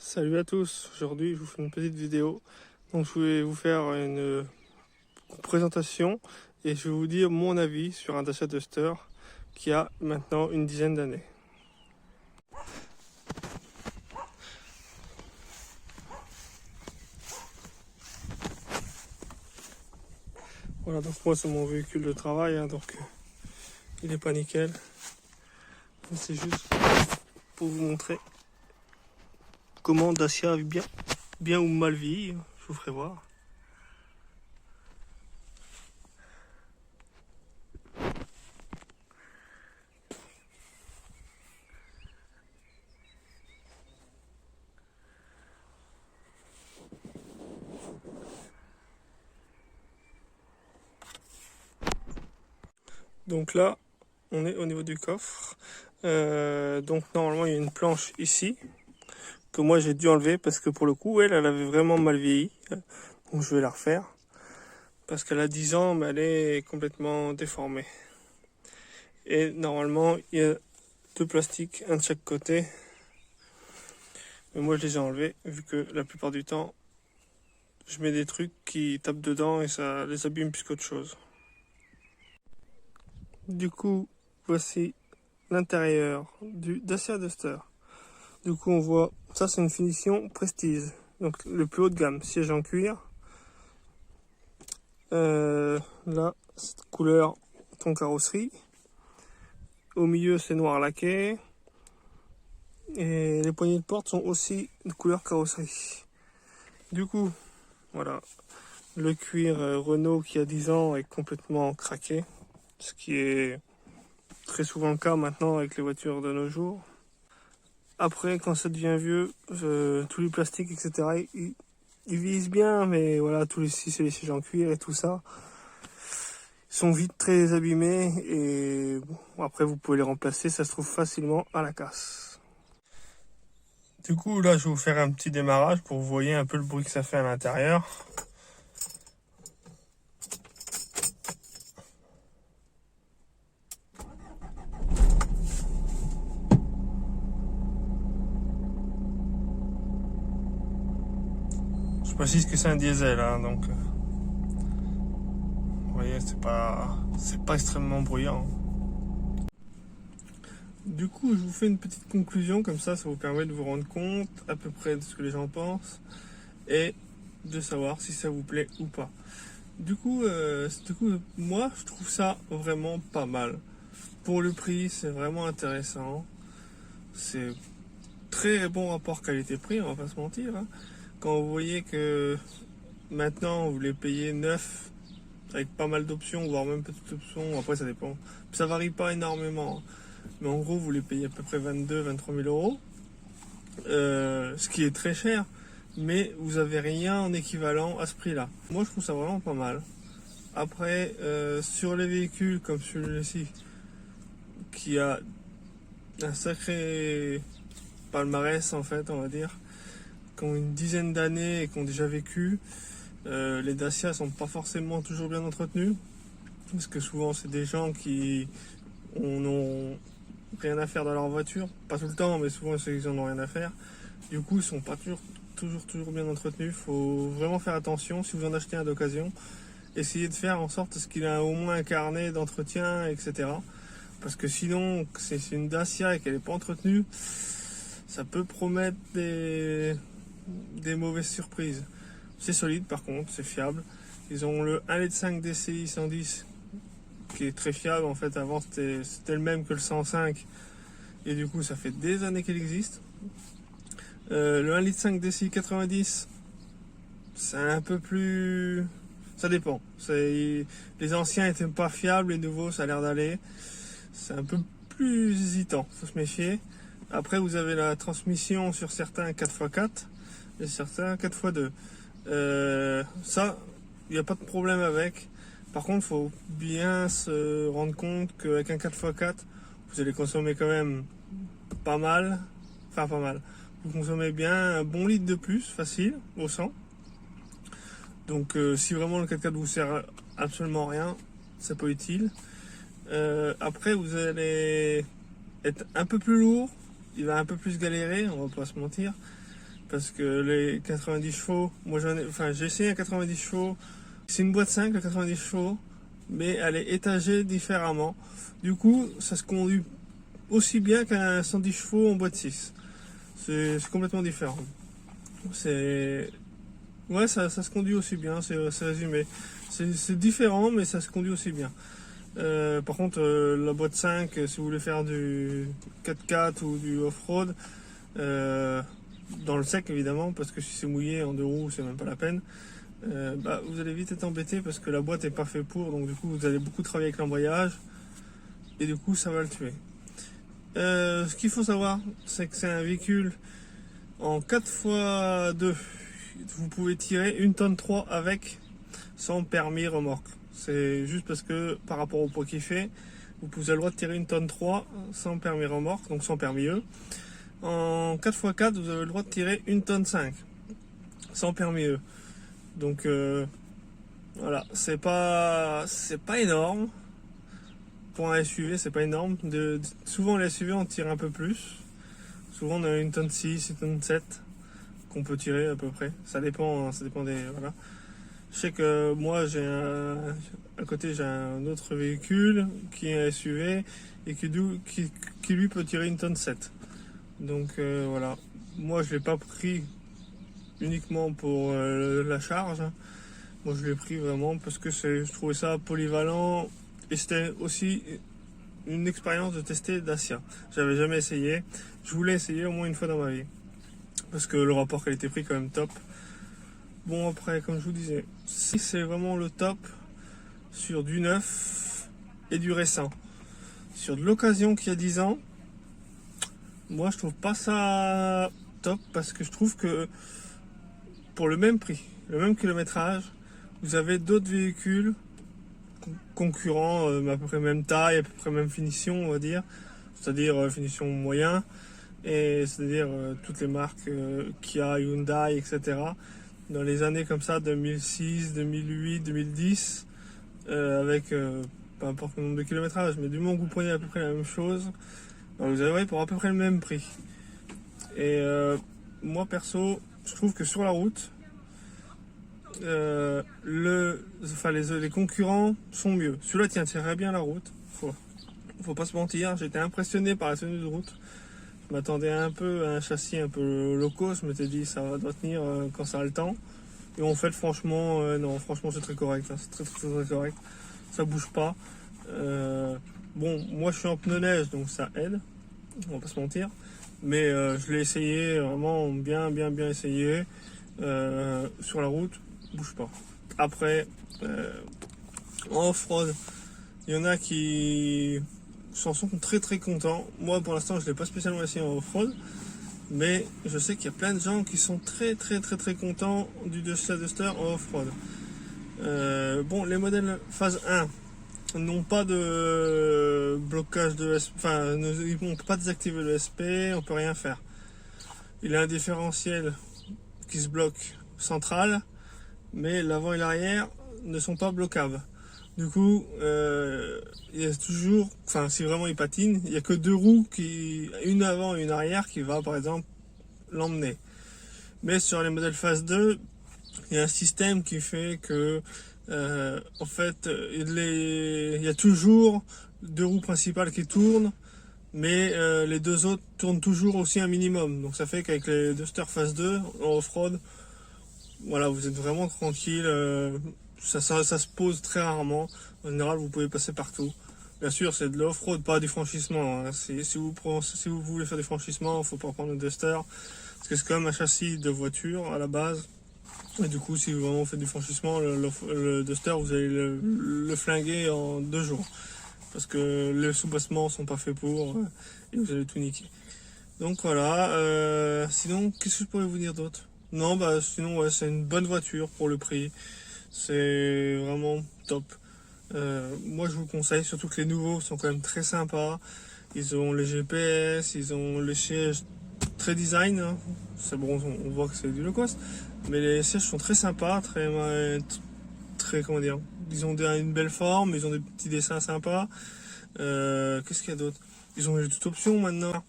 Salut à tous, aujourd'hui je vous fais une petite vidéo. Donc je vais vous faire une présentation et je vais vous dire mon avis sur un Dacia Duster qui a maintenant une dizaine d'années. Voilà, donc moi c'est mon véhicule de travail, donc il est pas nickel. C'est juste pour vous montrer comment Dacia a bien ou mal vieilli, je vous ferai voir. Donc là, on est au niveau du coffre. Donc normalement il y a une planche ici que moi j'ai dû enlever parce que pour le coup elle avait vraiment mal vieilli. Donc je vais la refaire parce qu'elle a 10 ans mais elle est complètement déformée. Et normalement il y a deux plastiques, un de chaque côté. Mais moi je les ai enlevés vu que la plupart du temps je mets des trucs qui tapent dedans et ça les abîme plus qu'autre chose. Du coup voici l'intérieur du Dacia Duster. Du coup on voit, ça c'est une finition Prestige, donc le plus haut de gamme, siège en cuir. Là, cette couleur ton carrosserie. Au milieu c'est noir laqué. Et les poignées de porte sont aussi de couleur carrosserie. Du coup, voilà, le cuir Renault qui a 10 ans est complètement craqué. Ce qui est très souvent le cas maintenant avec les voitures de nos jours. Après, quand ça devient vieux, tous les plastiques, etc., ils vieillissent bien, mais voilà, tous les sièges en cuir et tout ça sont vite très abîmés et bon, après vous pouvez les remplacer, ça se trouve facilement à la casse. Du coup là je vais vous faire un petit démarrage pour que vous voyez un peu le bruit que ça fait à l'intérieur. Je précise que c'est un diesel, donc vous voyez c'est pas extrêmement bruyant. Du coup je vous fais une petite conclusion comme ça vous permet de vous rendre compte à peu près de ce que les gens pensent et de savoir si ça vous plaît ou pas. Du coup moi je trouve ça vraiment pas mal. Pour le prix c'est vraiment intéressant. C'est très bon rapport qualité-prix, on va pas se mentir. Quand vous voyez que maintenant vous les payez neuf avec pas mal d'options, voire même petites options, après ça dépend. Ça varie pas énormément. Mais en gros vous les payez à peu près 22-23 000 euros. Ce qui est très cher. Mais vous avez rien en équivalent à ce prix-là. Moi je trouve ça vraiment pas mal. Après, sur les véhicules comme celui-ci, qui a un sacré palmarès en fait, on va dire, qui ont une dizaine d'années et qui ont déjà vécu, les Dacia sont pas forcément toujours bien entretenus, parce que souvent c'est des gens qui n'ont rien à faire dans leur voiture, pas tout le temps, mais souvent ceux qui en ont rien à faire. Du coup, ils sont pas toujours bien entretenus. Faut vraiment faire attention si vous en achetez un d'occasion. Essayez de faire en sorte qu'il ait au moins un carnet d'entretien, etc. Parce que sinon, c'est une Dacia et qu'elle n'est pas entretenue, ça peut promettre des mauvaises surprises. C'est solide par contre, c'est fiable. Ils ont le 1,5 litre DCI 110 qui est très fiable. En fait, avant c'était le même que le 105 et du coup ça fait des années qu'il existe. Le 1,5 litre DCI 90, c'est un peu plus... Ça dépend. Les anciens étaient pas fiables, les nouveaux ça a l'air d'aller. C'est un peu plus hésitant, faut se méfier. Après vous avez la transmission sur certains 4x4 et certains 4x2. Ça, il n'y a pas de problème avec. Par contre, il faut bien se rendre compte qu'avec un 4x4, vous allez consommer quand même pas mal. Enfin, pas mal. Vous consommez bien un bon litre de plus, facile, au 100. Donc, si vraiment le 4x4 vous sert absolument rien, c'est pas utile. Après, vous allez être un peu plus lourd. Il va un peu plus galérer, on va pas se mentir. parce que les 90 chevaux, moi j'ai essayé un 90 chevaux, c'est une boîte 5 le 90 chevaux, mais elle est étagée différemment. Du coup, ça se conduit aussi bien qu'un 110 chevaux en boîte 6. C'est complètement différent. Ouais, ça se conduit aussi bien, c'est résumé. C'est différent, mais ça se conduit aussi bien. Par contre, la boîte 5, si vous voulez faire du 4x4 ou du off-road, dans le sec évidemment, parce que si c'est mouillé en deux roues, c'est même pas la peine, vous allez vite être embêté parce que la boîte est pas faite pour, donc du coup vous allez beaucoup travailler avec l'embrayage et du coup ça va le tuer. Ce qu'il faut savoir, c'est que c'est un véhicule en 4x2. Vous pouvez tirer 1,3 tonne avec, sans permis remorque. C'est juste parce que par rapport au poids qu'il fait, vous avez le droit de tirer 1,3 tonne sans permis remorque, donc sans permis E. En 4x4, vous avez le droit de tirer 1,5 tonne sans permis E. Donc voilà, c'est pas énorme. Pour un SUV, c'est pas énorme. Souvent les SUV on tire un peu plus. Souvent on a 1,6 tonne, 1,7 tonne qu'on peut tirer à peu près. Ça dépend des. Voilà. Je sais que moi à côté j'ai un autre véhicule qui est un SUV et qui lui peut tirer 1,7 tonne. Donc voilà. Moi je l'ai pas pris uniquement pour la charge. Moi je l'ai pris vraiment parce que je trouvais ça polyvalent et c'était aussi une expérience de tester Dacia. J'avais jamais essayé. Je voulais essayer au moins une fois dans ma vie. Parce que le rapport qualité-prix est quand même top. Bon après, comme je vous disais, si c'est vraiment le top sur du neuf et du récent. Sur de l'occasion qui a 10 ans, moi je trouve pas ça top parce que je trouve que pour le même prix, le même kilométrage, vous avez d'autres véhicules concurrents, à peu près même taille, à peu près même finition, on va dire, c'est-à-dire finition moyen, et c'est-à-dire toutes les marques Kia, Hyundai, etc. Dans les années comme ça, 2006, 2008, 2010, avec peu importe le nombre de kilométrages, mais du moment que vous prenez à peu près la même chose, vous avez pour à peu près le même prix. Et moi perso, je trouve que sur la route, les concurrents sont mieux. Celui-là tiendrait bien la route. Faut pas se mentir, j'étais impressionné par la tenue de route. Je m'attendais un peu à un châssis un peu loco. Je m'étais dit ça doit tenir quand ça a le temps. Et en fait, franchement, non, franchement c'est très correct. Hein. C'est très correct. Ça bouge pas. Bon, moi je suis en pneu neige, donc ça aide. On va pas se mentir. Mais je l'ai essayé, vraiment bien essayé. Sur la route, bouge pas. Après, en off-road, il y en a qui s'en sont très contents. Moi pour l'instant je l'ai pas spécialement essayé en off-road, mais je sais qu'il y a plein de gens qui sont très contents du Dacia Duster en off-road. Bon, les modèles phase 1 n'ont pas on peut pas désactiver le SP, on peut rien faire. Il a un différentiel qui se bloque central, mais l'avant et l'arrière ne sont pas bloquables. Du coup, il y a toujours, si vraiment il patine, il n'y a que deux roues, une avant et une arrière, qui va par exemple l'emmener. Mais sur les modèles phase 2, il y a un système qui fait que, en fait, il y a toujours deux roues principales qui tournent, mais les deux autres tournent toujours aussi un minimum. Donc ça fait qu'avec les Duster phase 2 en off-road, voilà, vous êtes vraiment tranquille. Ça se pose très rarement. En général, vous pouvez passer partout. Bien sûr, c'est de l'off-road, pas du franchissement. Hein. Si vous voulez faire des franchissements, il ne faut pas prendre le Duster. Parce que c'est quand même un châssis de voiture à la base. Et du coup, si vous vraiment faites du franchissement, le Duster, vous allez le flinguer en 2 jours. Parce que les soubassements sont pas faits pour. Et vous allez tout niquer. Donc voilà. Sinon, qu'est-ce que je pourrais vous dire d'autre? Non, sinon, ouais, c'est une bonne voiture pour le prix. C'est vraiment top. Moi, je vous conseille, surtout que les nouveaux sont quand même très sympas. Ils ont les GPS, ils ont les sièges très design. Hein. C'est bon, on voit que c'est du low cost. Mais les sièges sont très sympas, très comment dire. Ils ont une belle forme, ils ont des petits dessins sympas. Qu'est-ce qu'il y a d'autre? Ils ont toute option maintenant.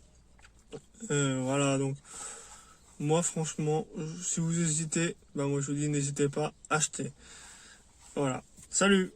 Voilà, donc Moi, franchement, si vous hésitez, bah moi je vous dis n'hésitez pas, achetez. Voilà. Salut!